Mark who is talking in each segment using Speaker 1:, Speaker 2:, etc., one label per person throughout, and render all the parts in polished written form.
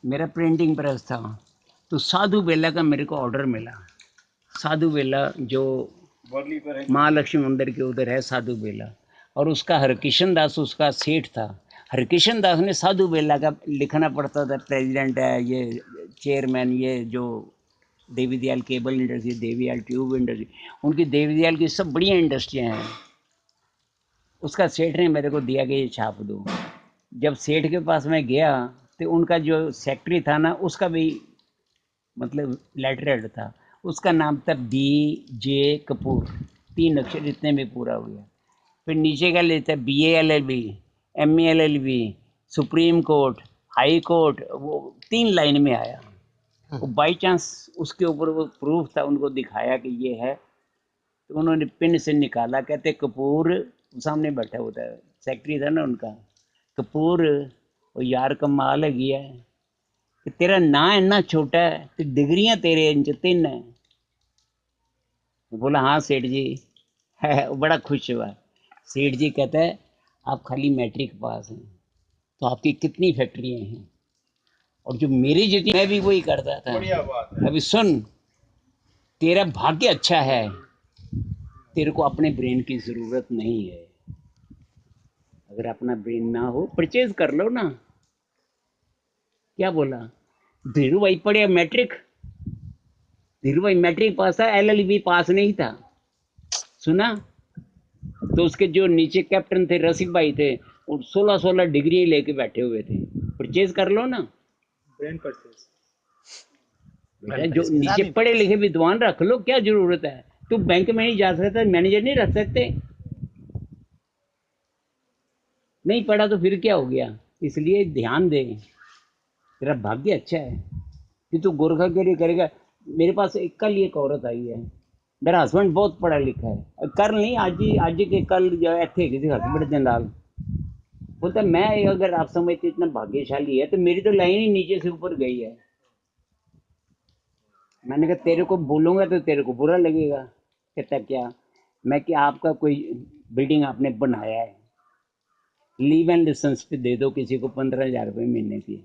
Speaker 1: मेरा printing press था, तो साधु बेला का मेरे को ऑर्डर मिला। साधु बेला जो महालक्ष्मी मंदिर के उधर है साधु बेला, और उसका हरकिशन दास उसका सेठ था। हरकिशन दास ने साधु बेला का लिखना पड़ता था, प्रेसिडेंट है, ये चेयरमैन, ये जो देवी दयाल केबल इंडस्ट्री, देवी दयाल ट्यूब इंडस्ट्री, उनकी देवी दयाल की सब बढ़िया इंडस्ट्रियाँ हैं। उसका सेठ ने मेरे को दिया कि ये छाप दो। जब सेठ के पास मैं गया तो उनका जो सेक्रेटरी था ना, उसका भी मतलब लेटर हेड था, उसका नाम था BJ कपूर। 3 अक्षर इतने में पूरा हो गया। फिर नीचे का लेता है BALLB, MALLB, supreme court, high court, वो 3 लाइन में आया। वो बाई चांस उसके ऊपर वो प्रूफ था, उनको दिखाया कि ये है, तो उन्होंने पिन से निकाला, कहते कपूर, सामने बैठा होता है सेक्रेटरी था ना उनका, कपूर वो यार कमाल है गया है कि तेरा ना इतना छोटा है तो डिग्रियां तेरे इंच 3 है। बोला हाँ सेठ जी है। बड़ा खुश हुआ। सेठ जी कहता है आप खाली मैट्रिक पास हैं तो आपकी कितनी फैक्ट्रियां हैं, और जो मेरी जितनी, मैं भी वही करता था। अभी सुन, तेरा भाग्य अच्छा है, तेरे को अपने ब्रेन की जरूरत नहीं है। अगर अपना ब्रेन ना हो परचेज कर लो ना। क्या बोला? धीरू भाई पढ़े मैट्रिक, धीरू भाई मैट्रिक पास था, LLB पास नहीं था। सुना? तो उसके जो नीचे कैप्टन थे रसिक भाई थे, वो 16 डिग्री लेके बैठे हुए थे। परचेज कर लो ना
Speaker 2: ब्रेन परचेज।
Speaker 1: बेटा, जो नीचे पढ़े लिखे विद्वान रख लो, क्या जरूरत है? तू बैंक में नहीं जा सकता, मैनेजर नहीं रख सकते? नहीं पढ़ा तो फिर क्या हो गया? इसलिए ध्यान दे, तेरा भाग्य अच्छा है कि तू गोरखा के लिए करेगा। मेरे पास एक कल एक औरत आई है, मेरा हस्बैंड बहुत पढ़ा लिखा है, कल नहीं आज के कल जो थे किसी हस्बैंड के नाल बोलता मैं, अगर आप समझते इतना भाग्यशाली है तो मेरी तो लाइन ही नीचे से ऊपर गई है। मैंने कहा तेरे को बोलूंगा तो तेरे को बुरा लगेगा। कहता क्या? मैं कि आपका कोई बिल्डिंग आपने बनाया है, लीव एंड लाइसेंस पे दे दो किसी को 15,000 रुपये महीने की।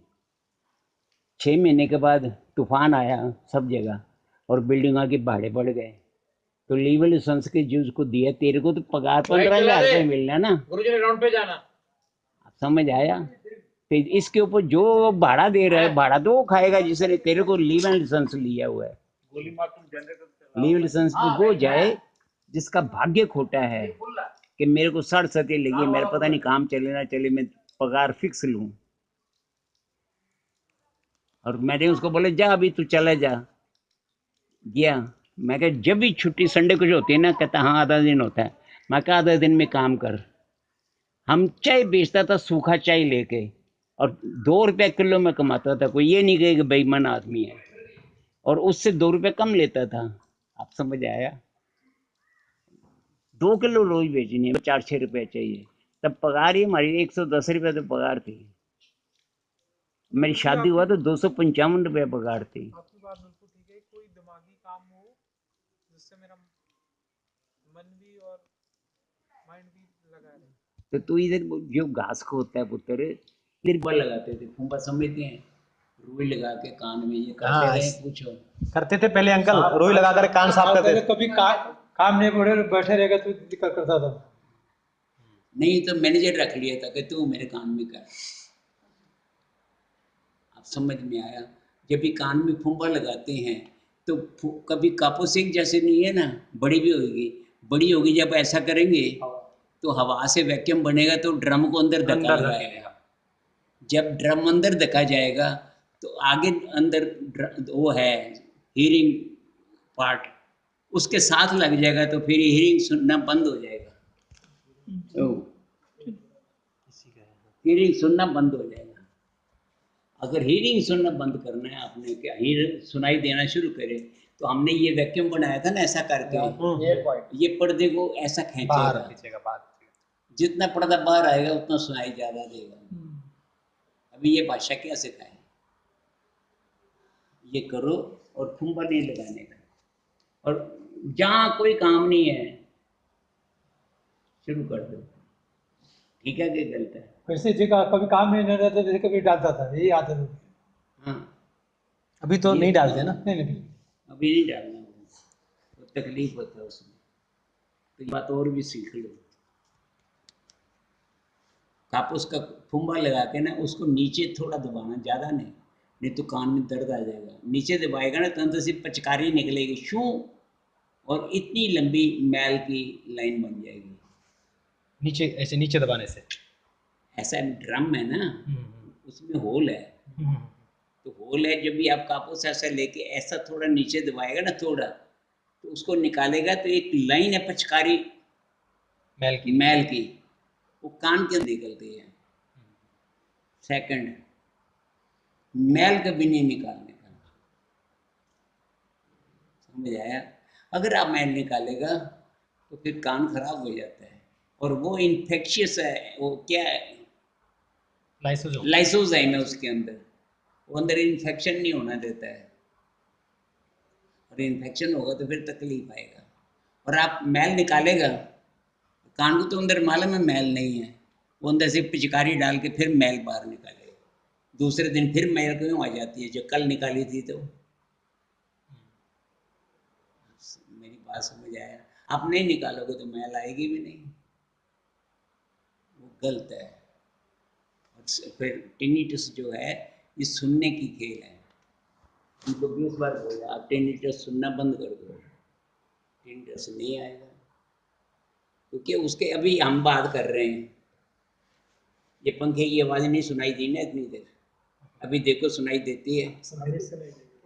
Speaker 1: 6 महीने के बाद तूफान आया सब जगह और बिल्डिंगों के भाड़े बढ़ गए, तो लीव एंड लाइसेंस के जो उसको दिया, तेरे को तो पगार 15,000 रुपये मिलना ना।
Speaker 2: ग्राउंड पे जाना।
Speaker 1: आप समझ आया? तो इसके ऊपर जो भाड़ा दे रहा है, भाड़ा तो वो खाएगा जिसने तेरे को लीव एंड लाइसेंस लिया हुआ है। लीव लाइसेंस पे वो जाए जिसका भाग्य खोटा है कि मेरे को 60 लगी, मेरा पता नहीं काम चले ना चले, मैं पगार फिक्स लूं। और मैंने उसको बोला जा अभी तू चला जा। गया। मैं कहा जब भी छुट्टी संडे कुछ होती है ना, कहता हाँ आधा दिन होता है। मैं कहा आधा दिन में काम कर। हम चाय बेचता था, सूखा चाय लेके, और 2 रुपया किलो में कमाता था। कोई ये नहीं कहे कि बेईमान आदमी है, और उससे 2 रुपये कम लेता था। आप समझ आया? 2 किलो रोज बेचनी है, 4-6 रुपये चाहिए। तब पगार ही हमारी 110 रुपये तो पगार थी। मेरी शादी हुआ तो 255 रुपये पगार थी।
Speaker 2: आपकी बात बिल्कुल ठीक है। कोई दिमागी काम हो जिससे मेरा मन भी और माइंड भी लगा रहे।
Speaker 1: तो तू इधर जो घास को होता है पुत्र, इधर बल लगाते थे, फूंपा समझते हैं, रुई लगा के कान में ये करते
Speaker 3: हाँ,
Speaker 1: रहे। पूछो
Speaker 3: करते थे पहले अंकल, रुई लगाकर कान साफ करते थे।
Speaker 2: कभी काम नहीं पड़े बैठे रहेगा तो दिक्कत करता था।
Speaker 1: नहीं तो मैनेजर रख लिया था कि तू मेरे कान में कर। आप समझ में आया? जब भी कान में फूंपा लगाते हैं तो कभी कापोसिंग जैसे नहीं है ना, बड़ी भी होगी, बड़ी होगी जब ऐसा करेंगे तो हवा से वैक्यूम बनेगा तो ड्रम को अंदर धक्का लगाएगा। जब ड्रम अंदर धक्का जाएगा तो आगे अंदर वो है हीरिंग पार्ट, उसके साथ लग जाएगा तो फिर हीरिंग सुनना बंद हो जाएगा। हीरिंग सुनना बंद हो जाएगा। अगर हीरिंग सुनना बंद करना है आपने, क्या हीर सुनाई देना शुरू करे, तो हमने ये वैक्यूम बनाया था ना ऐसा करके, ये पर्दे को ऐसा खींचेगा, जितना पर्दा बाहर आएगा उतना सुनाई ज्यादा देगा। अभी ये भाषा क्या सिखाए? ये करो और फुंबा नहीं लगाने का, और जहाँ कोई काम नहीं है शुरू कर दो। ठीक है कि गलत है?
Speaker 2: वैसे जी का कभी काम नहीं रहता था, कभी डालता था, यही आदत होती
Speaker 1: हाँ,
Speaker 3: अभी तो नहीं डालते ना? नहीं नहीं।
Speaker 1: अभी नहीं डालना वो, तो तकलीफ होता है उसमें। तो ये बात और भी सीख लो। कापूस का फुम्बा लगा के ना उसको नीचे थोड़ा दबाना, ज़्यादा नहीं, नहीं तो कान में दर्द आ जाएगा। नीचे दबाएगा ना तो अंदर से पिचकारी निकलेगी शू, और इतनी लंबी मैल की लाइन बन जाएगी।
Speaker 3: नीचे ऐसे नीचे दबाने से।
Speaker 1: ऐसा ड्रम है ना, उसमें होल है, तो होल है, जब भी आप कापूस ऐसा लेके ऐसा थोड़ा नीचे दबाएगा ना थोड़ा, तो उसको निकालेगा तो एक लाइन है पिचकारी मैल की, वो कान के अंदर निकलती है। सेकंड, मैल कभी नहीं निकालने का, समझ आया? अगर आप मैल निकालेगा तो फिर कान खराब हो जाता है, और वो इन्फेक्शियस है, वो क्या है, लाइसोजाइम है उसके अंदर, वो अंदर इन्फेक्शन नहीं होना देता है, और इन्फेक्शन होगा तो फिर तकलीफ आएगा। और आप मैल निकालेगा, कान को तो अंदर मालूम है मैल नहीं है, वो अंदर से पिचकारी डाल के फिर मैल बाहर निकालेगा, दूसरे दिन फिर मैल क्यों आ जाती है जो कल निकाली थी? तो मेरी बात समझ आया? आप नहीं निकालोगे तो मैल आएगी भी नहीं, वो गलत है। और फिर टिनिटस जो है ये सुनने की खेल है। उनको 20 बार बोला आप टिनिटस सुनना बंद कर दो, टिनिटस नहीं आएगा, क्योंकि उसके अभी हम बात कर रहे हैं, ये पंखे की आवाज़ नहीं सुनाई दी ना इतनी देर, अभी देखो सुनाई देती है,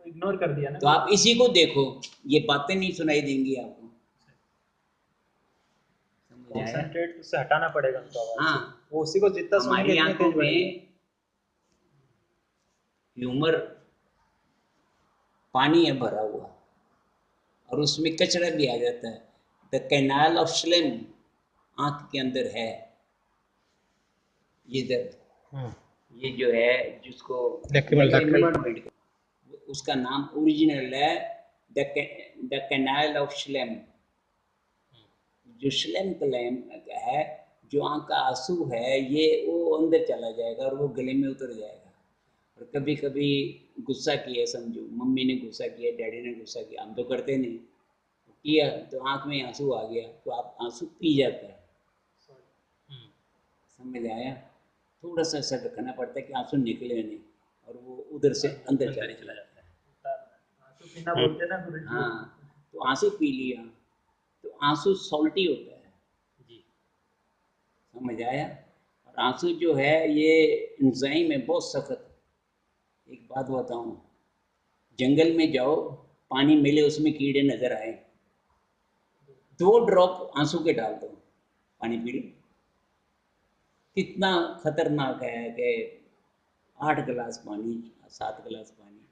Speaker 3: इग्नोर कर दिया ना।
Speaker 1: तो आप इसी को देखो, ये बातें नहीं सुनाई देंगी आपको, समझ आया?
Speaker 3: कंसंट्रेट से हटाना पड़ेगा उनको आवाज से।
Speaker 1: हाँ,
Speaker 3: वो उसी को जितना सुनेंगे
Speaker 1: हमारी
Speaker 3: इतनी
Speaker 1: आंखों
Speaker 3: तेज बढ़ेगी।
Speaker 1: में ह्यूमर पानी है भरा हुआ, और उसमें कचरा भी आ जाता है। द कैनाल ऑफ स्लेम आंख के अंदर है, ये दर्द, ये जो है जिसको उसका नाम ओरिजिनल है द कैनाल ऑफ स्लेम, जो स्लेम क्लैम है, जो आंख का आंसू है, ये वो अंदर चला जाएगा और वो गले में उतर जाएगा। और कभी कभी गुस्सा किया, समझो मम्मी ने गुस्सा किया, डैडी ने गुस्सा किया, हम तो करते नहीं, किया तो आंख में आंसू आ गया तो आप आंसू पी जाता है, समझ आया? थोड़ा सा ऐसा रखना पड़ता है कि आंसू निकले नहीं, और वो उधर से अंदर चला जाता है।
Speaker 3: आंसू पीना बोलते ना गुरुजी।
Speaker 1: हाँ, तो आंसू पी लिया तो आंसू सॉल्टी होता है जी, समझ आया? और आंसू जो है ये एंजाइम है बहुत सख्त। एक बात बताऊं, जंगल में जाओ, पानी मिले उसमें कीड़े नजर आए, 2 ड्रॉप आंसू के डाल दो, पानी पी लो, कितना खतरनाक है कि 8 गिलास पानी, 7 गिलास पानी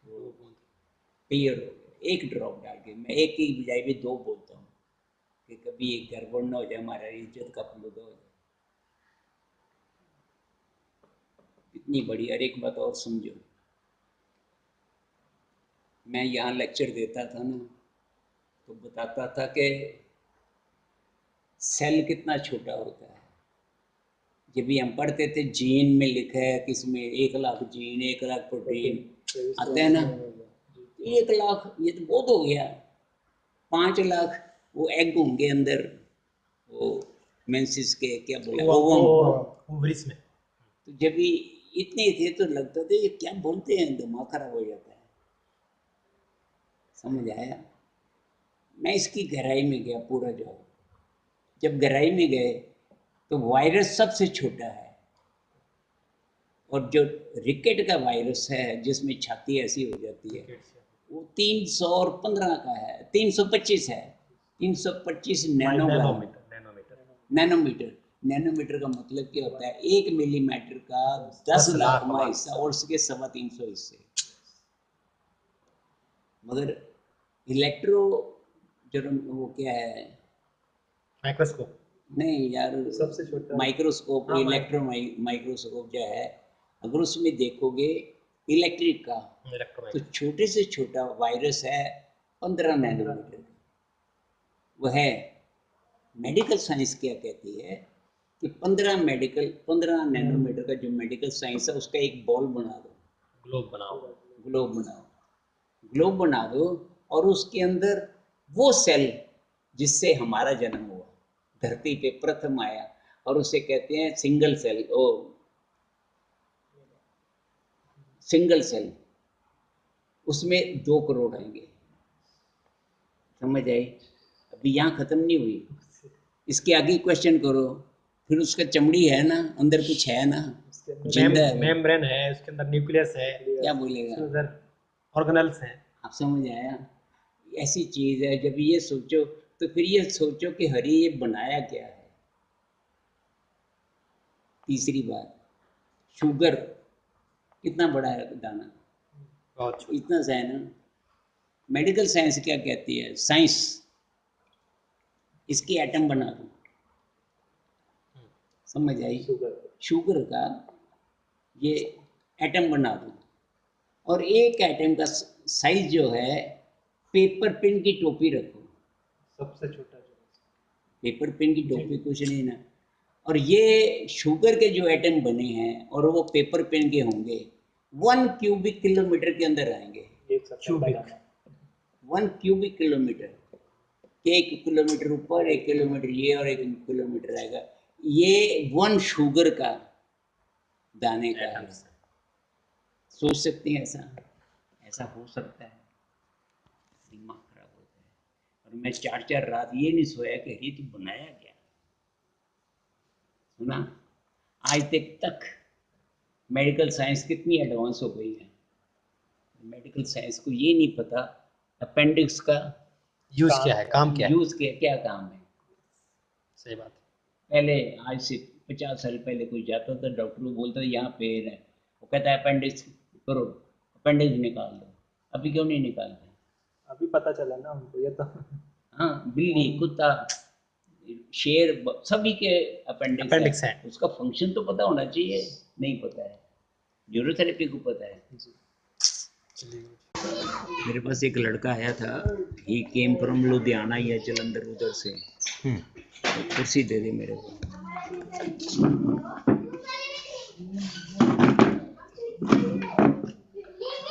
Speaker 1: वो क्लियर हो गया, 1 ड्रॉप डाल के। मैं एक की बजाय भी 2 बोलता हूँ कि कभी एक गड़बड़ ना हो जाए, हमारा इज्जत का फलूदा हो जाए। इतनी बड़ी। और एक बात और समझो, मैं यहाँ लेक्चर देता था ना, तो बताता था कि सेल कितना छोटा होता है। जब भी हम पढ़ते थे जीन में लिखा है किसमें 1 लाख जीन, 1 लाख प्रोटीन आते हैं ना, 1 लाख ये तो बहुत हो गया, 5 लाख वो एग होंगे अंदर, वो मेंसिस के क्या बोले
Speaker 3: ओवरीज में।
Speaker 1: तो जब भी इतने थे तो लगता था ये क्या बोलते हैं, दिमाग खराब हो जाता है, समझ आया? मैं इसकी गहराई में गया पूरा जाओ, जब गहराई में गए तो वायरस सबसे छोटा है, और जो रिकेट का वायरस है जिसमें छाती ऐसी हो जाती है वो 315 का है, 325 है, 325 नैनोग्राम, नैनोमीटर। नैनोमीटर का मतलब क्या होता है? 1 मिलीमीटर का 10 लाखवां हिस्सा, और उसके 350 हिस्से। मगर इलेक्ट्रो जो वो क्या है,
Speaker 3: माइक्रोस्कोप
Speaker 1: नहीं यार,
Speaker 3: सबसे छोटा
Speaker 1: माइक्रोस्कोप, इलेक्ट्रो माइक्रोस्कोप जो है, अगर उसमें देखोगे इलेक्ट्रिक का, तो छोटे से छोटा वायरस है 15 नैनोमीटर का। वह है मेडिकल साइंस क्या कहती है कि 15 नैनोमीटर का जो मेडिकल साइंस है उसका एक बॉल बना दो,
Speaker 3: ग्लोब बनाओ।
Speaker 1: ग्लोब बनाओ, ग्लोब बना दो और उसके अंदर वो सेल जिससे हमारा जन्म हुआ, धरती पे प्रथम आया, और उसे कहते हैं सिंगल सेल, ओ सिंगल सेल, उसमें 2 करोड़ आएंगे। समझ आई? अभी यहाँ खत्म नहीं हुई, इसके आगे क्वेश्चन करो, फिर उसका चमड़ी है ना, अंदर कुछ है ना, जिंदा है वो।
Speaker 3: मेम्ब्रेन है, उसके अंदर न्यूक्लियस है,
Speaker 1: क्या बोलेगा?
Speaker 3: उधर ऑर्गेनल्स हैं।
Speaker 1: आप समझ आया? ऐसी चीज है, जब ये सोचो तो फिर ये सोचो कि हरि ये बनाया क्या है। तीसरी बात, शुगर कितना बड़ा है दाना,
Speaker 3: बहुत छोटा।
Speaker 1: इतना सा है ना। मेडिकल साइंस क्या कहती है? साइंस इसकी एटम बना दो, समझ आई? शुगर का ये एटम बना दो, और एक एटम का साइज जो है, पेपर पिन की टोपी रखो,
Speaker 3: सबसे छोटा जो
Speaker 1: पेपर पिन की टोपी कुछ नहीं ना। और ये शुगर के जो एटम बने हैं और वो पेपर पेन के होंगे, 1 क्यूबिक किलोमीटर के अंदर आएंगे।
Speaker 3: क्यूबिक
Speaker 1: 1 क्यूबिक किलोमीटर, 1 किलोमीटर ऊपर, 1 किलोमीटर ये, और 1 किलोमीटर आएगा। ये 1 शुगर का दाने का है। सोच सकते हैं ऐसा? ऐसा हो सकता है? दिमाग खराब होता है। और मैं 4 रात ये नहीं सोया कि ये तो बनाया क्या। सुना? आज तक मेडिकल साइंस कितनी एडवांस हो गई है। मेडिकल साइंस को ये नहीं पता अपेंडिक्स का
Speaker 3: यूज क्या है, काम क्या है।
Speaker 1: यूज क्या काम है।
Speaker 3: सही बात है।
Speaker 1: पहले आज से 50 साल पहले कोई जाता था, डॉक्टर को बोलता था यहाँ पेन है, वो कहता है अपेंडिक्स करो, अपेंडिक्स निकाल दो। अभी क्यों नहीं निकालते?
Speaker 3: अभी पता चला ना उनको ये तो।
Speaker 1: हाँ, बिल्ली, कुत्ता, शेर, सभी के अपेंडिक्स है। उसका फंक्शन तो पता होना चाहिए, नहीं पता है। न्यूरोथेरेपी को पता है। मेरे पास एक लड़का आया था, ही केम फ्रॉम लुधियाना या जलंधर, उधर से। कुर्सी दे दी मेरे को।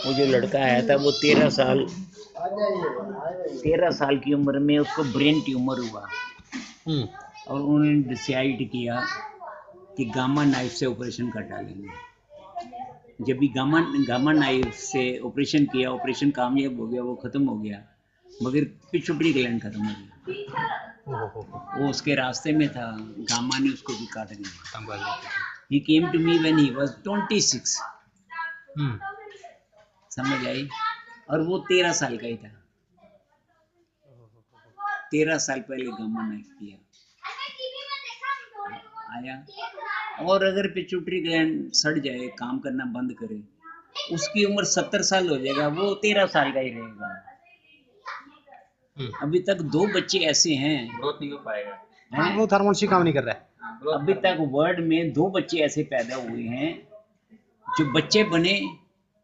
Speaker 1: वो जो लड़का आया था वो 13 साल की उम्र में उसको ब्रेन ट्यूमर हुआ, और उन्होंने डिसाइड किया कि गामा नाइफ से ऑपरेशन कर डालेंगे। जब भी गामा नाइफ से ऑपरेशन किया, ऑपरेशन कामयाब हो गया, वो ख़त्म हो गया, मगर पिट्यूटरी ग्लैंड खत्म हो गया। वो उसके रास्ते में था, गामा ने उसको भी काट दिया। He came to me when he was 26। समझ आई? और वो 13 साल का ही था। 13 साल पहले गामा नाइफ किया आया। और अगर पिट्यूटरी ग्लैंड सड़ जाए, काम करना बंद करे, उसकी उम्र 70 साल हो जाएगा, वो 13 साल का ही रहेगा। अभी तक 2 बच्चे ऐसे हैं, ग्रोथ नहीं हो पाएगा,
Speaker 3: वो हार्मोन्स काम नहीं कर रहा है।
Speaker 1: अभी तक वर्ल्ड में 2 बच्चे ऐसे पैदा हुए हैं जो बच्चे बने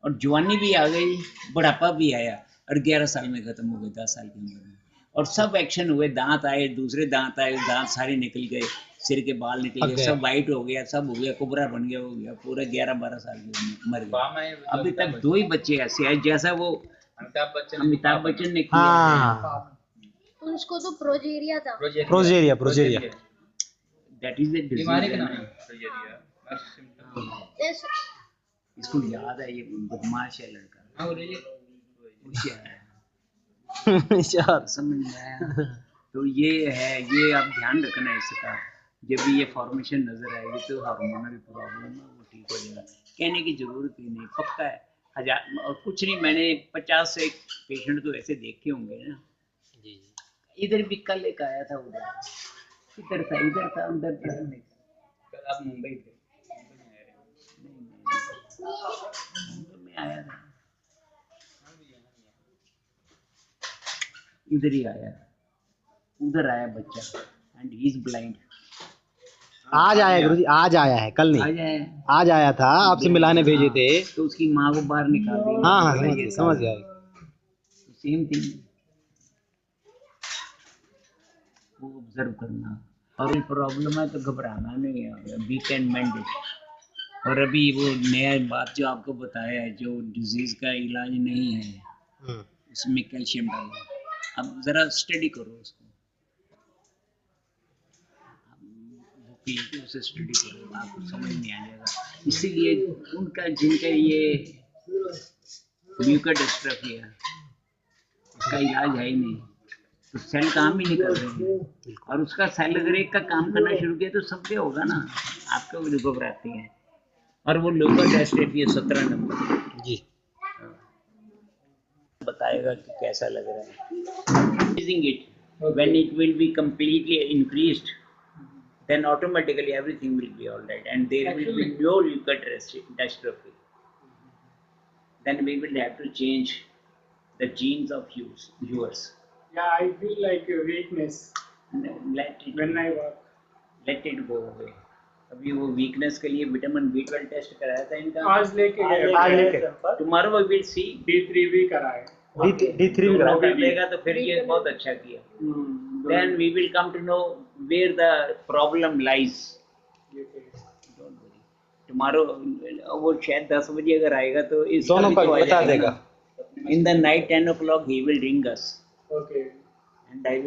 Speaker 1: और जवानी भी आ गई, बुढ़ापा भी आया, और 11 साल में खत्म हो गए, 10 साल की उम्र में। और सब एक्शन हुए, दांत आए, दूसरे दांत आए, दांत सारे निकल गए, सिर के बाल निकल गए, सब वाइट हो गया, सब हो गया, कुबरा बन गया, हो गया, पूरे 11-12 साल के मर गए। अभी तक 2 ही बच्चे ऐसे हैं, जैसा वो अमिताभ बच्चन ने किया।
Speaker 3: हाँ,
Speaker 4: उसको तो प्रोजेरिया था।
Speaker 3: Progeria
Speaker 1: that is the disease. इसको याद है, ये बदमाश है लड़का, होशियार है, समझ में आया? तो ये है, ये आप ध्यान रखना इसका। जब भी ये फॉर्मेशन नजर आएगी तो हार्मोनल प्रॉब्लम है, वो ठीक हो जाएगा। कहने की जरूरत ही नहीं, पक्का है। 1000 और कुछ नहीं, मैंने 50 से पेशेंट तो ऐसे देखे होंगे ना। इधर भी कल एक आया था, उधर इधर था, उधर था, कल आप मुंबई थे? मुंबई में आया था, इधर ही आया, उधर आया बच्चा, एंड ही इज ब्लाइंड।
Speaker 3: आज आया गुरुजी, आज आया है, कल नहीं, आज आया था, आपसे मिलाने भेजे थे।
Speaker 1: तो उसकी माँ को बाहर निकाल दी।
Speaker 3: हाँ, समझ गया।
Speaker 1: सेम थिंग, वो ऑब्जर्व करना। और प्रॉब्लम है तो घबराना नहीं है, बी कैन मेंड इट। और अभी वो नया बात जो आपको बताया है, जो डिजीज का इलाज नहीं है उसमें कैल्शियम डालो। अब जरा स्टडी करो उसको, बुक लेके उसे स्टडी करो, आपको समझ में आ जाएगा। इसीलिए उनका जिनका ये ल्यूकोडिस्ट्रोफी है, उसका इलाज है ही नहीं, तो सेल काम ही नहीं कर रहे हैं। और उसका सेल अगर एक का काम करना शुरू किया तो सबके होगा ना, आपको भी रिकवर आती है। और वो ल्यूकोडिस्ट्रोफी है 17 नंबर
Speaker 3: जी।
Speaker 1: बताएगा कि कैसा लग रहा है। Using it, when it will be completely increased, then automatically everything will be all right, and there will be no leukodystrophy. Then we will have to change the genes of yours.
Speaker 2: Yeah, I feel like a weakness
Speaker 1: Let it
Speaker 2: when I work.
Speaker 1: let it go away. अभी वो weakness के लिए vitamin B12 test कराया था इनका,
Speaker 2: आज लेके गए
Speaker 3: आज लेके
Speaker 1: tomorrow we will see.
Speaker 2: D3 भी कराए।
Speaker 3: D3 भी
Speaker 1: दोनों
Speaker 3: करा
Speaker 1: कर लेगा तो फिर ये बहुत अच्छा किया। Then we will come to know where the problem lies. Don't worry. Tomorrow वो शायद 10 बजे अगर आएगा तो इस
Speaker 3: दोनों का
Speaker 1: तो आ
Speaker 3: बता
Speaker 1: जाएगा
Speaker 3: देगा।
Speaker 1: ना। In the night 10 o'clock he will ring us,
Speaker 2: Okay.
Speaker 1: and I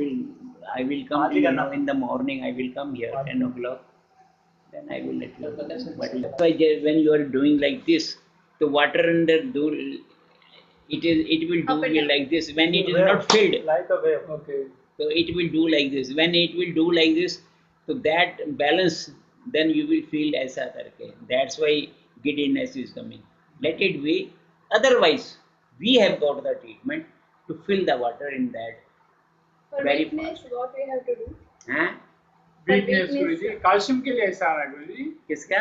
Speaker 1: will come to you know, in the morning I will come here 10 o'clock. Then I will let you know. But when you are doing like this, the water under it will do like this. When it is not filled,
Speaker 2: Like a wave. Okay.
Speaker 1: so it will do like this. When it will do like this, so that balance, then you will feel ऐसा करके. That's why giddiness is coming. Let it be. Otherwise, we have got the treatment to fill the water in that.
Speaker 4: For
Speaker 1: Very
Speaker 4: weakness, what we have to do?
Speaker 1: हाँ?
Speaker 2: Weakness गुरुजी, calcium के लिए ऐसा है गुरुजी।
Speaker 1: किसका?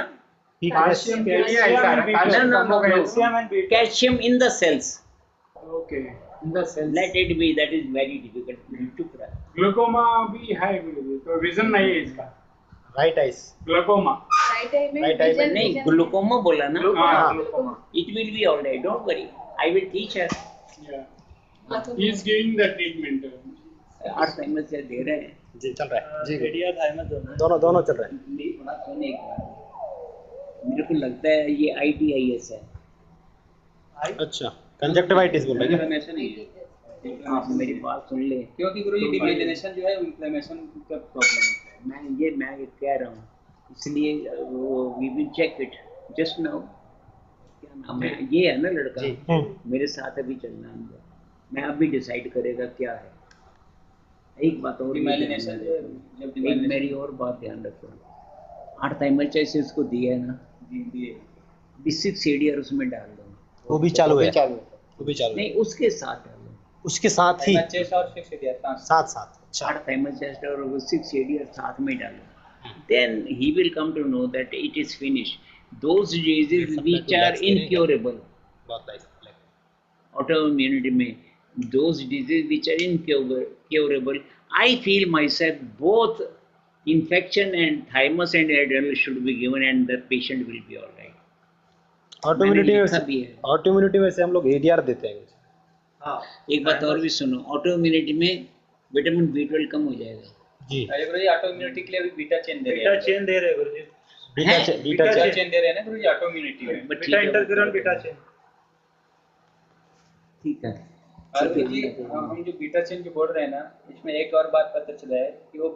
Speaker 2: Calcium के लिए ऐसा है। कैल्शियम
Speaker 1: No,
Speaker 2: कम हो गया तो?
Speaker 1: Calcium in the cells.
Speaker 2: Okay. In the cells.
Speaker 1: Let it be. That is very difficult. चुप रहा.
Speaker 2: ग्लूकोमा भी है गुरुजी, तो विजन नहीं है इसका।
Speaker 3: Right ice.
Speaker 2: Glaucoma.
Speaker 4: Right eye में
Speaker 3: Right eye में
Speaker 4: vision-
Speaker 1: नहीं,
Speaker 4: vision-
Speaker 1: ग्लूकोमा बोला ना.
Speaker 2: हाँ,
Speaker 4: glaucoma.
Speaker 1: It will be all right. Don't worry. I will teach her.
Speaker 2: Yeah. He is giving the treatment.
Speaker 1: 8 time से दे रहे हैं.
Speaker 3: जी चल रहा है जी। दोनों चल रहे हैं।
Speaker 1: मेरी बात सुने एक बार. मेरे को लगता है ये ITIS है.
Speaker 3: अच्छा कंजक्टिवाइटिस बोल रहे हैं।
Speaker 1: आप मेरी बात सुन ले.
Speaker 5: क्योंकि गुरुजी डिमाइलिनेशन जो है इन्फ्लेमेशन का प्रॉब्लम है।
Speaker 1: मैं ये कह रहा हूँ, इसलिए वो we will check it just now. क्या नाम है ये है ना लड़का, मेरे साथ अभी चलना है. मैं अभी डिसाइड करेगा क्या है. एक बात और
Speaker 5: डिमाइलिनेशन जब
Speaker 1: एक मेरी और बात ध्यान रखो. 8 टाइमर जैसे उसको दिया है ना,
Speaker 5: दिए
Speaker 1: 6 एडियर उसमें डाल दो.
Speaker 3: वो भी चालू है। वो भी चालू है।
Speaker 1: नहीं, उसके साथ डालो.
Speaker 3: उसके साथ ही
Speaker 5: चेस्ट और 6 दिया था।
Speaker 3: साथ अच्छा
Speaker 1: 8 टाइमर चेस्ट और 6 एडियर साथ में डालो. Then he will come to know that it is finished. Those diseases which are incurable,
Speaker 3: बहुत लाइट
Speaker 1: autoimmunity में, those diseases which are incurable, I feel myself both infection and thymus and adrenal should be given and the patient will be all right.
Speaker 3: Autoimmunity
Speaker 1: मैंने
Speaker 3: में
Speaker 1: लिखा भी है.
Speaker 3: Autoimmunity में से हम लोग एडीआर देते हैं।
Speaker 1: एक बात और भी सुनो, ऑटोइम्यूनिटी में विटामिन B12 कम हो जाएगा.
Speaker 3: जी
Speaker 5: अरे गुरुजी ऑटो इम्यूनिटी के लिए अभी बीटा चेन दे रहे हैं।
Speaker 2: गुरुजी।
Speaker 3: बीटा
Speaker 5: बीटा
Speaker 3: चेन
Speaker 5: चेन दे रहे हैं ना गुरुजी ऑटो इम्यूनिटी में।
Speaker 1: But ठीक है,
Speaker 2: बीटा चेन।
Speaker 1: ठीक है.
Speaker 5: और गुरुजी हम जो बीटा चेन की बोल रहे हैं ना, इसमें एक और बात पता चला है कि वो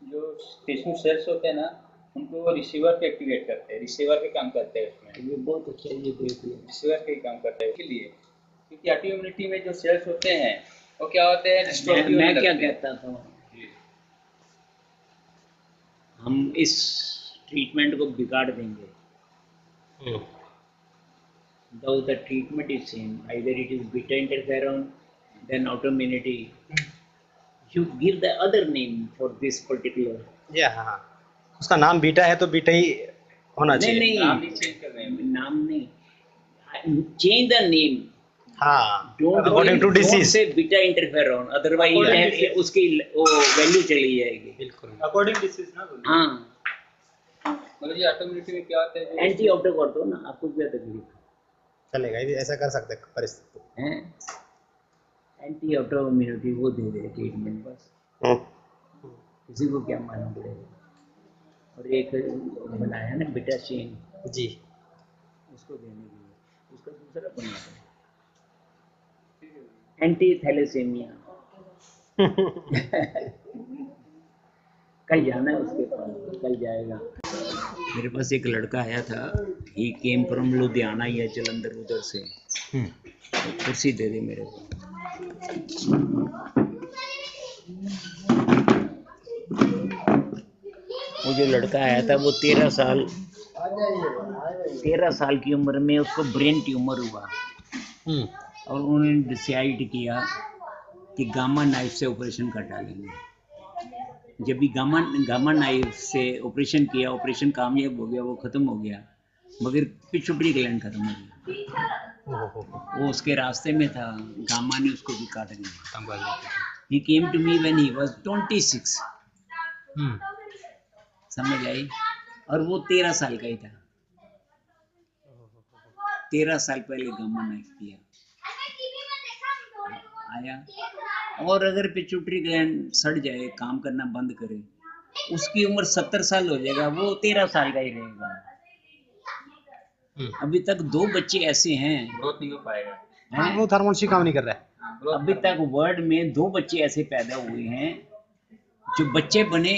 Speaker 5: जो टिश्यू सेल्स होते हैं ना, उनको रिसीवर पे एक्टिवेट करते हैं, रिसीवर के काम करते हैं उसमें।
Speaker 1: ये बहुत अच्छा, ये देख लो.
Speaker 5: रिसीवर के काम करते हैं इसलिए, क्योंकि ऑटो इम्यूनिटी में जो सेल्स होते हैं वो क्या होते हैं, डिस्ट्रॉफी होने
Speaker 1: मैं क्या
Speaker 5: लगते हैं।
Speaker 1: कहता था, हम इस ट्रीटमेंट को बिगाड़ देंगे. Though the treatment is same, either it is beta interferon, then autoimmunity. You give the other name for this particular.
Speaker 3: या हाँ उसका नाम बीटा है तो बीटा ही होना
Speaker 1: नहीं
Speaker 3: चाहिए।
Speaker 5: नाम
Speaker 1: नहीं,
Speaker 5: नहीं चेंज कर रहे हैं।
Speaker 1: नाम नहीं. Change the name.
Speaker 3: हाँ
Speaker 1: Don't
Speaker 3: according to
Speaker 1: don't
Speaker 3: disease.
Speaker 1: say beta interferon. Otherwise उसकी वो वैल्यू चली जाएगी.
Speaker 3: बिल्कुल
Speaker 2: अकॉर्डिंग डिसीज ना गुरुजी।
Speaker 1: हाँ,
Speaker 5: गुरुजी ऑटो इम्यूनिटी में क्या होता है,
Speaker 1: एंटी ऑप्टो कर दो ना, आपको क्या तकलीफ
Speaker 3: चलेगा, ये ऐसा कर सकते हैं परिस्थिति।
Speaker 1: है? एंटी ऑप्टो इम्यूनिटी वो दे दे ट्रीटमेंट बस. किसी को क्या मालूम पड़ेगा. और एक बनाया ना बीटा चेन,
Speaker 3: जी
Speaker 1: उसको देने के लिए, उसका दूसरा बना है एंटी थैलेसेमिया। कल जाना है उसके पास, कल जाएगा। मेरे पास एक लड़का आया था, ही केम फ्रॉम लुधियाना या जलंधर उधर से। कुर्सी दे दे मेरे को। वो जो लड़का आया था वो 13 साल की उम्र में उसको ब्रेन ट्यूमर हुआ और उन्होंने डिसाइड किया कि गामा नाइफ से ऑपरेशन कर डालेंगे। जब भी गामा नाइफ से ऑपरेशन किया, ऑपरेशन कामयाब हो गया, वो खत्म हो गया, मगर पिट्यूटरी ग्लैंड खत्म हो गया। वो उसके रास्ते में था, गामा ने उसको भी काट दिया। He came to me when he was 26। समझ आई? और वो 13 साल का ही था। 13 साल पहले गामा नाइफ किया आया। और अगर पिट्यूटरी ग्लैंड सड़ जाए, काम करना बंद करे, उसकी उम्र 70 साल हो जाएगा, वो 13 साल का ही रहेगा। अभी तक 2 बच्चे ऐसे हैं,
Speaker 5: ग्रोथ नहीं हो पाएगा।
Speaker 3: हाँ, वो हार्मोन्स ही काम नहीं कर रहा है।
Speaker 1: अभी तक वर्ल्ड में 2 बच्चे ऐसे पैदा हुए हैं जो बच्चे बने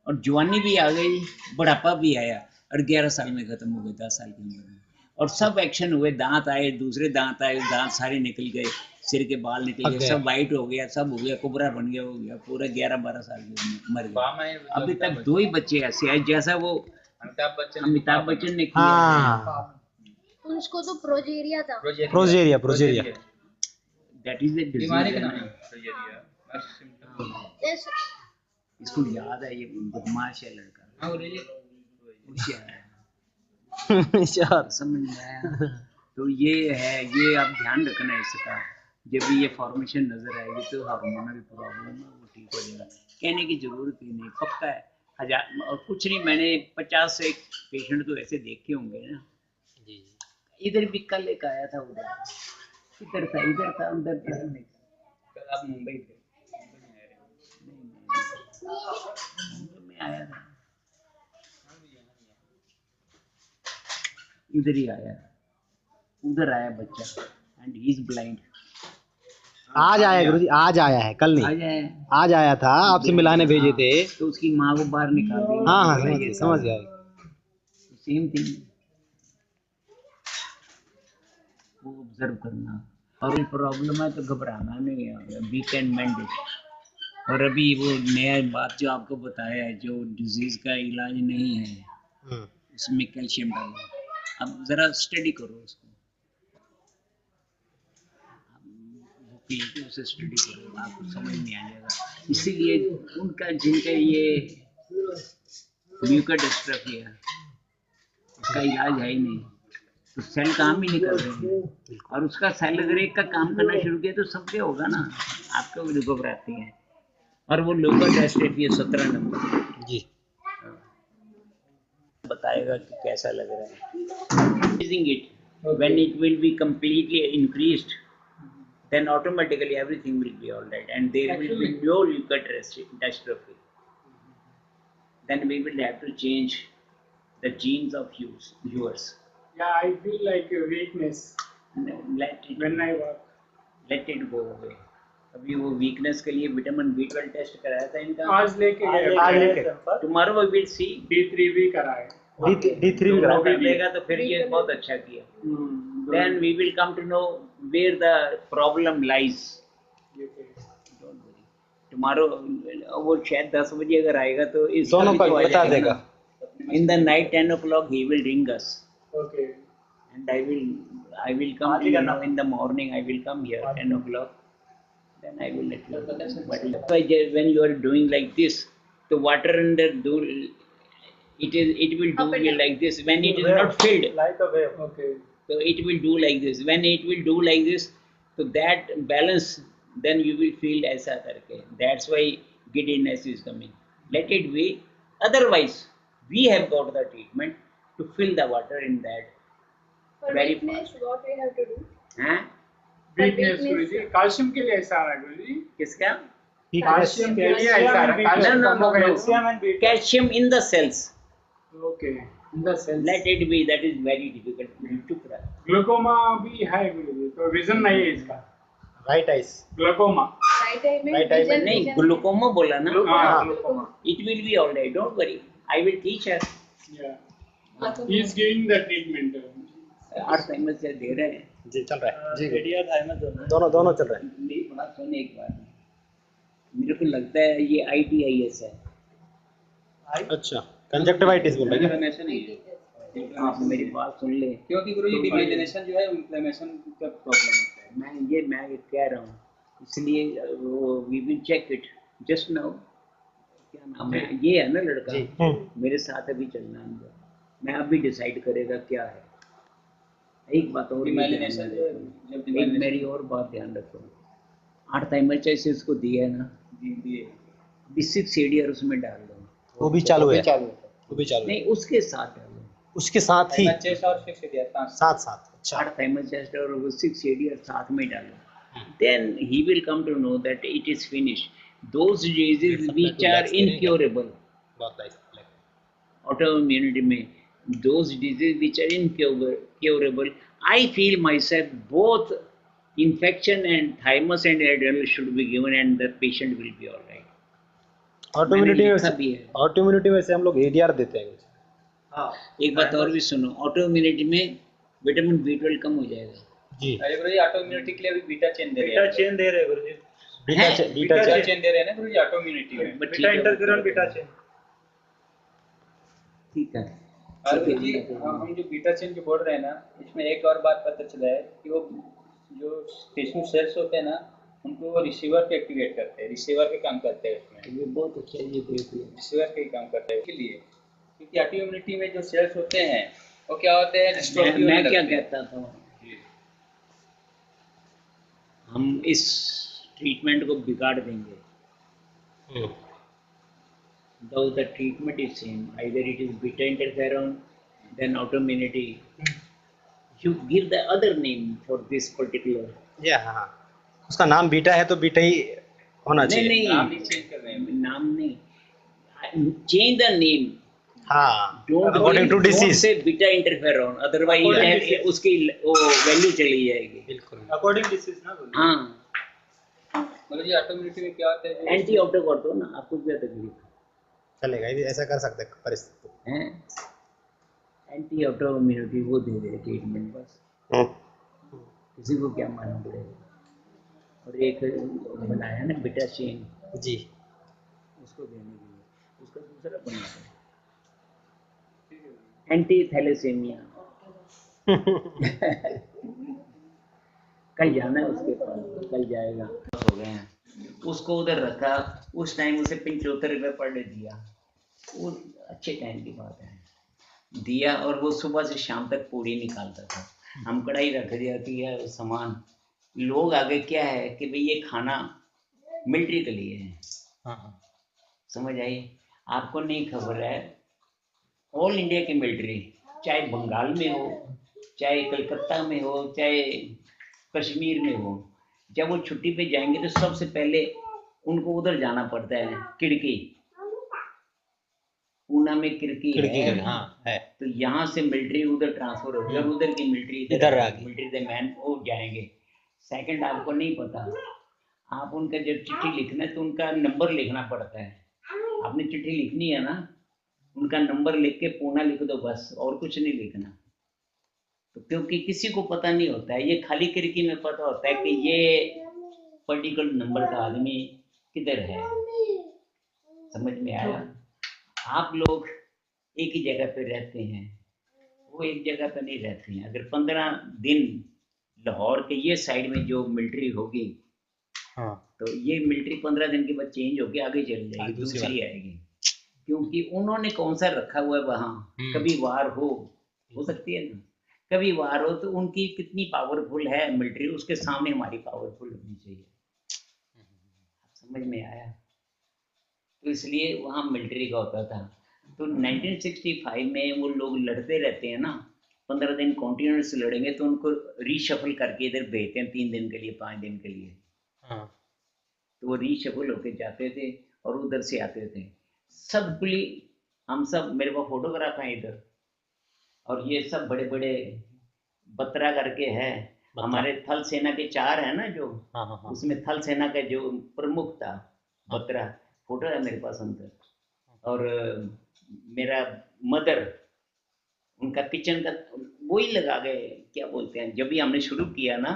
Speaker 1: और जवानी भी आ गई, बुढ़ापा भी आया और 11 साल में खत्म हो गए, 10 साल की उम्र में। और सब एक्शन हुए, दांत आए, दूसरे दांत आए, दांत सारे निकल गए, सिर के बाल निकल गए, सब वाइट हो गया, सब हो गया, कुबरा बन गया, हो गया, पूरा 11-12 साल की उम्र मर गए। अभी तक 2 ही बच्चे ऐसे हैं, जैसा वो अमिताभ बच्चन ने किया।
Speaker 3: हाँ,
Speaker 6: उसको तो प्रोजेरिया था।
Speaker 3: प्रोजेरिया
Speaker 1: दैट इज द
Speaker 5: बीमारी का
Speaker 1: डिजीज।
Speaker 5: नाम है प्रोजेरिया।
Speaker 1: इसको याद है, ये बदमाश है लड़का, होशियार है, समझ में आया? तो ये है, ये आप ध्यान रखना है इसका। जब भी ये फॉर्मेशन नजर आएगी तो हार्मोनल प्रॉब्लम है, वो ठीक हो जाएगा। कहने की जरूरत ही नहीं, पक्का है। 1000 और कुछ नहीं, मैंने 50 से पेशेंट तो ऐसे देखे होंगे ना। इधर भी कल एक आया था, उधर इधर था, उधर था।
Speaker 5: कल आप मुंबई थे?
Speaker 1: मुंबई में आया था, इधर ही आया, उधर आया बच्चा, एंड ही इज ब्लाइंड।
Speaker 3: आज आया गुरुजी, आज आया है, कल नहीं, आज आया था, आपसे मिलाने भेजे थे।
Speaker 1: तो उसकी माँ को बाहर निकाल दी।
Speaker 3: हाँ, समझ गया।
Speaker 1: सेम थिंग, वो ऑब्जर्व करना। और प्रॉब्लम है तो घबराना नहीं है, वी कैन मेंड इट। और अभी वो नया बात जो आपको बताया है, जो डिजीज का इलाज नहीं है, उसमें कैल्शियम डालो। अब जरा स्टडी करो उसको, उसे स्टडी करो, आपको समझ में आ जाएगा। इसीलिए उनका, जिनका ये म्यूकर डिस्ट्रॉफी है, उसका इलाज है ही नहीं, तो सेल काम ही नहीं कर रहे हैं। और उसका सेल अगर एक का काम करना शुरू किया तो सबके होगा ना, आपको भी घबराती है। और वो लोकल डिस्ट्रॉफी है 17 नंबर
Speaker 3: जी,
Speaker 1: बताएगा कि कैसा लग रहा है। Using it, when it will be completely increased, then automatically everything will be all right, and there will be no leukoid dystrophy. Then we will have to change the genes of yours.
Speaker 2: Yeah, I feel like a weakness
Speaker 1: Let it
Speaker 2: when I work.
Speaker 1: go away. अभी वो weakness के लिए vitamin B12 test कराया था इनका,
Speaker 2: आज लेके गए,
Speaker 3: आज लेके।
Speaker 1: Tomorrow we will see.
Speaker 2: D3 भी कराए।
Speaker 3: D3 भी
Speaker 1: दोनों
Speaker 3: करा।
Speaker 1: कर लेगा तो फिर ये बहुत अच्छा किया। Then we will come to know where the problem lies. Don't worry. Tomorrow वो शायद 10 बजे अगर आएगा तो इस
Speaker 3: दोनों का बता देगा।
Speaker 1: In the night 10 o'clock he will ring us,
Speaker 2: Okay.
Speaker 1: and I will come to you know, in the morning I will come here 10 o'clock. Then I will let you know. But when you are doing like this, the water under it will do like this. When it is not filled,
Speaker 2: Like a wave. Okay.
Speaker 1: so it will do like this. When it will do like this, so that balance, then you will feel aisa karke. That's why giddiness is coming. Let it be. Otherwise, we have got the treatment to fill the water in that.
Speaker 4: For
Speaker 1: Very
Speaker 4: weakness, what we have to do?
Speaker 1: हाँ?
Speaker 2: Weakness गुरुजी, calcium के लिए ऐसा आ रहा है गुरुजी।
Speaker 1: किसका?
Speaker 2: Calcium के लिए ऐसा आ रहा है।
Speaker 1: No. Calcium in the cells.
Speaker 7: Okay
Speaker 1: let it be, that is very difficult. चुप रह।
Speaker 7: ग्लूकोमा भी है गुरुजी, तो विजन नहीं है इसका।
Speaker 3: Right ice.
Speaker 7: Glaucoma.
Speaker 4: Right I में
Speaker 3: Right eye में
Speaker 4: vision-
Speaker 1: नहीं,
Speaker 4: vision-
Speaker 1: ग्लूकोमा बोला ना।
Speaker 7: हाँ glaucoma.
Speaker 1: It will be alright, don't worry, I will teach her.
Speaker 7: He is giving the treatment.
Speaker 1: 8 time से दे रहे हैं।
Speaker 3: जी चल रहा है जी।
Speaker 5: रेडियर थाइमस दोनों
Speaker 3: दोनों दोनों चल रहे हैं।
Speaker 1: मेरी बात सुन एक बार, मेरे को लगता है ये ITIS है।
Speaker 3: अच्छा कंजक्टिवाइटिस बोल रहे हैं क्या?
Speaker 5: इन्फ्लेमेशन ही है।
Speaker 1: आप मेरी बात सुन ले।
Speaker 5: क्योंकि गुरुजी डिमाइलिनेशन जो है इन्फ्लेमेशन का प्रॉब्लम होता है।
Speaker 1: मैं कह रहा हूँ, इसलिए वो we will check it just now. क्या नाम है, ये है ना लड़का,
Speaker 3: जी।
Speaker 1: मेरे साथ अभी चलना है, मैं अभी डिसाइड करेगा क्या है। एक बात और भी ध्यान
Speaker 5: डिमाइलिनेशन
Speaker 1: में
Speaker 5: जो है,
Speaker 1: रखो।
Speaker 5: जब
Speaker 1: एक
Speaker 5: डिमाइलिनेशन
Speaker 1: मेरी और बात ध्यान रखो, 8 टाइमर से इसको दिया है ना,
Speaker 5: दिए
Speaker 1: अभी 6 ADR उसमें डाल दो।
Speaker 3: वो भी चालू है।
Speaker 5: चालू होता है।
Speaker 3: वो भी चालू है।
Speaker 1: नहीं, उसके साथ डालो।
Speaker 3: उसके साथ ही
Speaker 5: चेस्ट और फिक्स दिया था।
Speaker 3: साथ साथ। अच्छा
Speaker 1: 8 टाइमर चेस्ट और वो 6 ADR साथ में डालो, then he will come to know that it is finished. Those diseases which are incurable,
Speaker 3: बहुत नाइस।
Speaker 1: autoimmunity में, those diseases which are incurable, I feel myself both infection and thymus and adrenal should be given and the patient will be all right.
Speaker 3: Autoimmunity
Speaker 1: मैंने
Speaker 3: में
Speaker 1: लिखा भी है।
Speaker 3: Autoimmunity में से हम लोग ADR देते हैं।
Speaker 1: एक बात और भी सुनो, ऑटोइम्यूनिटी में विटामिन B12 कम हो जाएगा।
Speaker 3: जी
Speaker 5: अरे गुरुजी ऑटो इम्यूनिटी के लिए अभी बीटा चेन दे रहे हैं।
Speaker 2: बीटा चेन दे रहे हैं गुरुजी।
Speaker 3: बीटा
Speaker 1: है?
Speaker 3: Beta
Speaker 5: beta
Speaker 3: chain.
Speaker 5: चेन दे रहे हैं ना गुरुजी ऑटो इम्यूनिटी में।
Speaker 1: But ठीक
Speaker 2: बीटा
Speaker 1: है,
Speaker 2: इंटरफ्यूरॉन बीटा चेन।
Speaker 1: ठीक है।
Speaker 5: और गुरुजी हम जो बीटा चेन के बोल रहे हैं ना, इसमें एक और बात पता चला है कि वो जो टिश्यू सेल्स होते हैं ना, उनको वो रिसीवर पे एक्टिवेट करते हैं, रिसीवर के काम करते हैं उसमें,
Speaker 1: ये बहुत अच्छा, ये देख लो।
Speaker 5: रिसीवर के ही काम करते हैं इसलिए। क्योंकि ऑटो इम्यूनिटी में जो सेल्स होते हैं वो क्या होते हैं, डिस्ट्रॉफी होने
Speaker 1: मैं क्या
Speaker 5: लगते हैं।
Speaker 1: कहता था, हम इस ट्रीटमेंट को बिगाड़ देंगे। Though the treatment is same, either it is beta interferon, then autoimmunity. You give the other name for this particular.
Speaker 3: या हाँ उसका नाम बीटा है तो बीटा ही होना
Speaker 1: नहीं
Speaker 3: चाहिए।
Speaker 1: नहीं,
Speaker 5: नाम नहीं चेंज कर रहे हैं।
Speaker 1: नाम नहीं, change the name.
Speaker 3: हाँ
Speaker 1: Don't
Speaker 3: to disease.
Speaker 1: say beta interferon, otherwise
Speaker 2: According to
Speaker 1: है, उसकी वो वैल्यू चली जाएगी।
Speaker 3: बिल्कुल।
Speaker 2: अकॉर्डिंग डिसीज ना गुरुजी।
Speaker 1: हाँ,
Speaker 5: गुरुजी ऑटो इम्यूनिटी में क्या होता है,
Speaker 1: एंटी ऑटोकॉटो ना, आपको क्या तकलीफ
Speaker 3: चलेगा, ये ऐसा कर सकते हैं परिस्थिति।
Speaker 1: है? एंटी ऑटोइम्यूनिटी वो दे दे ट्रीटमेंट बस, किसी को क्या मालूम पड़ेगा। और एक बनाया ना बीटा चेन,
Speaker 3: जी
Speaker 1: उसको देने के लिए, उसका दूसरा बना है एंटी थैलेसेमिया। कल जाना है उसके पास, कल जाएगा। हो गए हैं, उसको उधर रखा, उस टाइम उसे 75 रुपये पर डे दिया, वो अच्छे टाइम की बात है, दिया। और वो सुबह से शाम तक पूड़ी निकालता था, हम कढ़ाई रख दिया कि सामान। लोग आगे क्या है कि भाई ये खाना मिलिट्री के लिए है, समझ आई? आपको नहीं खबर है, ऑल इंडिया की मिलिट्री, चाहे बंगाल में हो, चाहे कलकत्ता में हो, चाहे कश्मीर में हो, जब वो छुट्टी पे जाएंगे तो सबसे पहले उनको उधर जाना पड़ता है, खिड़की, पूना में खिड़की है,
Speaker 3: हाँ है।
Speaker 1: तो यहाँ से मिलिट्री उधर ट्रांसफर हो गया, उधर की मिलिट्री
Speaker 3: इधर आ गई।
Speaker 1: मिलिट्री के मैन वो जाएंगे। सेकंड आपको नहीं पता, आप उनका जब चिट्ठी लिखना है तो उनका नंबर लिखना पड़ता है। आपने चिट्ठी लिखनी है ना, उनका नंबर लिख के पूना लिख दो बस, और कुछ नहीं लिखना। तो क्योंकि किसी को पता नहीं होता है, ये खाली खिड़की में पता होता है कि ये पर्टिकुलर नंबर का आदमी किधर है। समझ में आया? आप लोग एक ही जगह पे रहते हैं, वो एक जगह पे नहीं रहते हैं। अगर 15 दिन लाहौर के ये साइड में जो मिलिट्री होगी,
Speaker 3: हाँ
Speaker 1: तो ये मिलिट्री 15 दिन के बाद चेंज होके आगे चली जाएगी,
Speaker 3: दूसरी
Speaker 1: दूसरी आएगी। क्योंकि उन्होंने कौन सा रखा हुआ है वहाँ, कभी वार हो सकती है ना, कभी वार हो तो उनकी कितनी पावरफुल है मिलिट्री, उसके सामने हमारी पावरफुल होनी चाहिए। समझ में आया? तो इसलिए वहाँ मिलिट्री का होता था। तो 1965 में वो लोग लड़ते रहते हैं ना, 15 दिन कॉन्टिन्यूस लड़ेंगे तो उनको रीशफल करके इधर भेजते हैं 3 दिन के लिए, 5 दिन के लिए। तो वो रीशफल होके जाते थे और उधर से आते थे। सब हम सब, मेरे पास फोटोग्राफ हैं इधर, और ये सब बड़े बड़े बत्रा करके है, हमारे थल सेना के 4 है ना जो, उसमें थल सेना का जो प्रमुख था बत्रा, फोटो है मेरे पास अंदर। और मेरा मदर, उनका किचन का वही लगा गए, क्या बोलते हैं, जब भी हमने शुरू किया ना,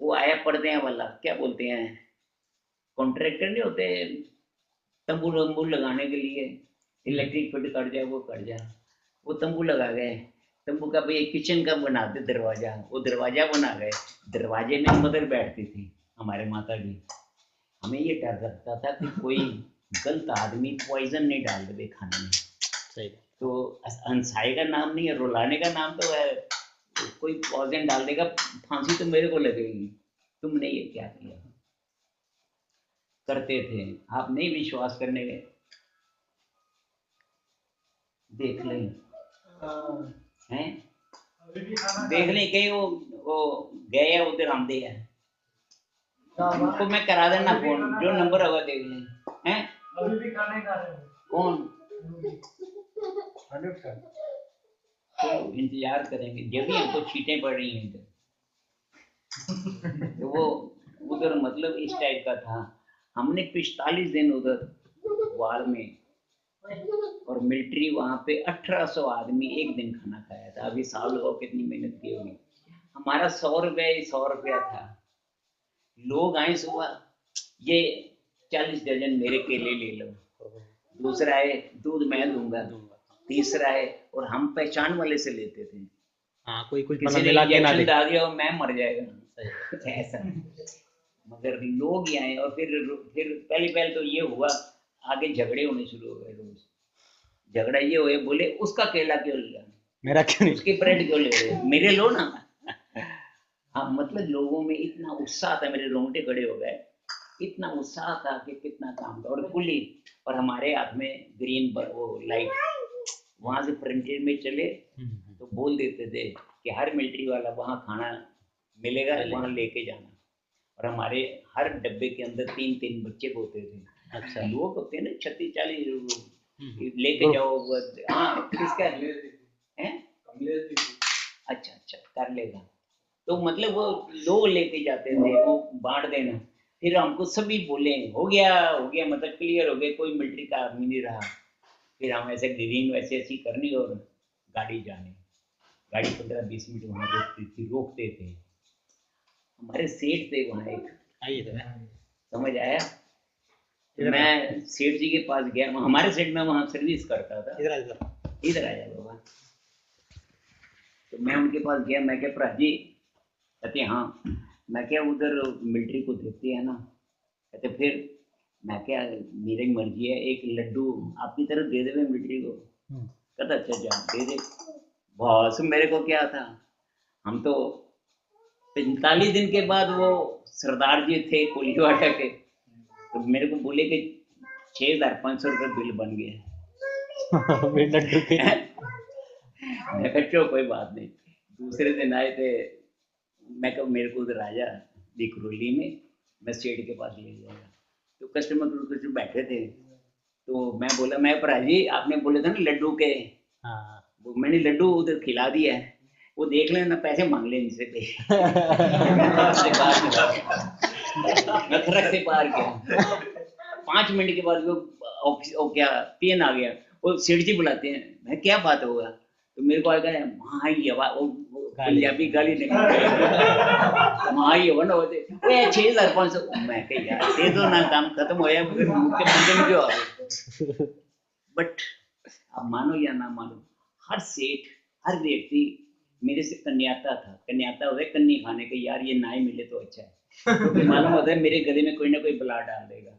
Speaker 1: वो आया पर्दे वाला, क्या बोलते हैं, कॉन्ट्रैक्टर नहीं होते, तंबू वंबू लगाने के लिए, इलेक्ट्रिक फिट कर जाए, वो कर जाए, वो तंबू लगा गए। तंबू का भाई किचन का बनाते दरवाजा, वो दरवाजा बना गए, दरवाजे में मदर बैठती थी हमारे माता जी। हमें ये डर लगता था कि कोई गलत आदमी पॉइजन नहीं डाल दे खाने में।
Speaker 3: सही।
Speaker 1: तो हंसाई का नाम नहीं है, रुलाने का नाम तो है, कोई पॉइजन डाल देगा, फांसी तो मेरे को लगेगी, तुमने ये क्या किया, करते थे। आप नहीं विश्वास करने गए, देख लें हैं, देख लें कहीं वो गए हैं उधर, आंधे हैं, उनको मैं करा देना फोन, जो नंबर होगा देख लें हैं।
Speaker 2: अभी भी खाने खा रहे हैं
Speaker 1: कौन,
Speaker 2: 100%।
Speaker 1: तो इंतजार करेंगे, जब भी हमको छींटें पड़ रही हैं इधर, तो वो उधर मतलब इस टाइप का था। हमने 45 दिन उधर वार में, और मिलिट्री वहाँ पे 1800 आदमी एक दिन खाना खाया था। अभी साल हो कितनी मेहनत की होगी। हमारा 100 रुपये 100 रुपया था। लोग आए सुबह, ये 40 दर्जन मेरे केले ले लो, दूसरा है दूध मैं दूंगा, तीसरा है, और हम पहचान वाले से लेते थे।
Speaker 3: हाँ, कोई कुछ
Speaker 1: किसी ने
Speaker 3: मिला के ना दे।
Speaker 1: इंजेक्शन डाल दिया और मैं मर जाएगा ऐसा। मगर लोग ही आए, और फिर पहले तो ये हुआ, आगे झगड़े होने शुरू हो गए। रोज झगड़ा ये हुए, बोले उसका केला क्यों लिया,
Speaker 3: मेरा क्यों नहीं,
Speaker 1: उसकी ब्रेड क्यों ले रहे हो, मेरे लो ना। हाँ, मतलब लोगों में इतना उत्साह था, मेरे रोंगटे खड़े हो गए, इतना उत्साह था कि कितना काम था। और कुली, और हमारे हाथ में ग्रीन वो लाइट, वहां से फ्रंटियर में चले तो बोल देते थे कि हर मिलिट्री वाला वहाँ खाना मिलेगा, वहाँ लेके जाना। और हमारे हर डब्बे के अंदर 3-3 बच्चे होते थे।
Speaker 3: अच्छा,
Speaker 1: लोग होते हैं ना 36-40, लेके जाओ। हाँ, किसका है, अच्छा कर लेगा। तो मतलब वो लोग लेके जाते थे, वो बांट देना। फिर हमको सभी बोले हो गया मतलब क्लियर हो गया, कोई मिलिट्री का आदमी नहीं रहा। फिर हम ऐसे ग्रीन वैसे ऐसी करनी, और गाड़ी जाने, गाड़ी 15-20 मिनट वहाँ रोकते थे। हमारे सेठ थे वहाँ एक, समझ आया। मैं सेठ जी के पास गया, हमारे सेठ में वहाँ सर्विस करता था, इधर आ जाओ बाबा। तो मैं उनके पास गया, मैं क्या भरा जी, कहते हाँ। मैं क्या उधर मिलिट्री को देते हैं ना, कहते फिर। मैं क्या, मेरी मर्जी है, एक लड्डू आपकी तरफ दे दे मिलिट्री को। कहता अच्छा जा दे दे। बस मेरे को क्या था, हम तो 45 दिन के बाद वो सरदार जी थे कोलीवाड़ा के, तो मेरे को बोले कि 6500 रुपये बिल बन गए
Speaker 3: लड्डू के।
Speaker 1: मैं कहा कोई बात नहीं। दूसरे दिन आए थे, मैं कहा मेरे को उधर राजा दिखरोली में, मैं सेठ के पास ले जाऊंगा। तो कस्टमर कुछ बैठे थे, तो मैं बोला, मैं भरा जी आपने बोले थे ना लड्डू के, वो मैंने लड्डू उधर खिला दिया है, वो देख लेना, पैसे मांग ले इनसे पे। मैं खरक से बाहर गया, 5 मिनट के बाद वो क्या पेन आ गया, वो सेठ जी बुलाते हैं। मैं क्या बात होगा, तो मेरे को आएगा हाँ ये पंजाबी गाली नहीं, हाँ ये वन होते 6500। मैं कह यार दे दो ना, काम खत्म होया, मुख्य बंदे में क्यों आ गए। बट आप मानो या ना मानो, हर सेठ हर व्यक्ति मेरे से कन्याता था। कन्याता होता है कन्नी खाने के, यार ये ना ही मिले तो अच्छा है, क्योंकि मालूम होता है मेरे गले में कोई ना कोई बला डाल देगा।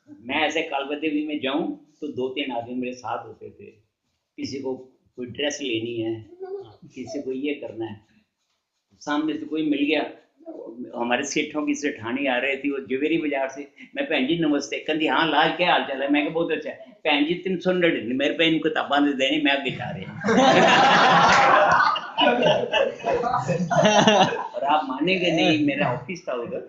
Speaker 1: मैं ऐसे कालबदेवी में जाऊं तो 2-3 आदमी मेरे साथ होते थे, किसी को कोई ड्रेस लेनी है, किसी को ये करना है। सामने से कोई मिल गया, हमारे सेठों की सेठानी आ रही थी वो जवेरी बाजार से, मैं भैन जी नमस्ते, कहती हाँ लाल क्या हाल चाल है। मैं बहुत अच्छा है। भैन जी 300 मेरे पे इन किताबा दे देनी, मैं अगे जा और आप मानेंगे नहीं, मेरा ऑफिस था उधर,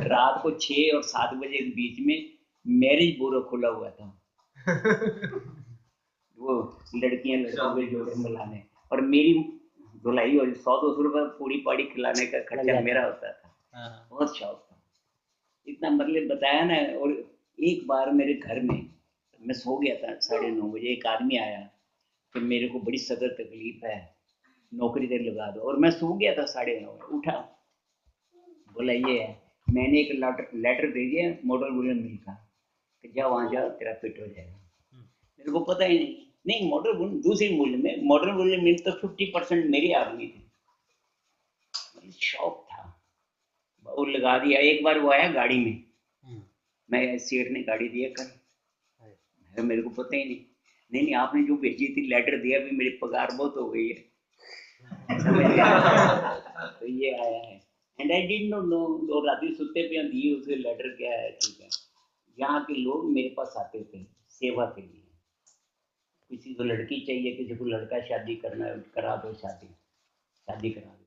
Speaker 1: रात को 6 और 7 बजे के बीच में मैरिज ब्यूरो खुला हुआ था। वो लड़कियां लड़कों के जोड़े मिलाने, और मेरी धुलाई और 100-200 रुपये पूरी पाड़ी खिलाने का खर्चा मेरा होता था। बहुत शौक था इतना, मतलब बताया ना। और एक बार मेरे घर में मैं सो गया था 9:30 बजे, एक आदमी आया कि मेरे को बड़ी सख्त तकलीफ है, नौकरी दे लगा दो। और मैं सो गया था 9:30, उठा, बोला ये है, मैंने एक लेटर दे दिया मोटर बुलियन मिल का कि जा वहाँ जा, तेरा फिट हो जाएगा। मेरे को पता ही नहीं मोटर बुलियन दूसरी मूल्य में, मोटर बुलियन मिल तो 50% मेरी आदमी थी। मतलब शौक था, वो लगा दिया। एक बार वो आया गाड़ी में, मैं सेठ ने गाड़ी दिया कर, मेरे को पता ही नहीं आपने जो भेजी थी लेटर दिया, भी मेरी पगार बहुत हो गई है। तो ये आया है, and I did not know. और रात सुते पे दिए उसे लेटर, क्या है ठीक है। यहाँ के लोग मेरे पास आते थे सेवा के लिए, किसी को लड़की चाहिए, किसी को लड़का शादी करना है, करा दो शादी करा दो।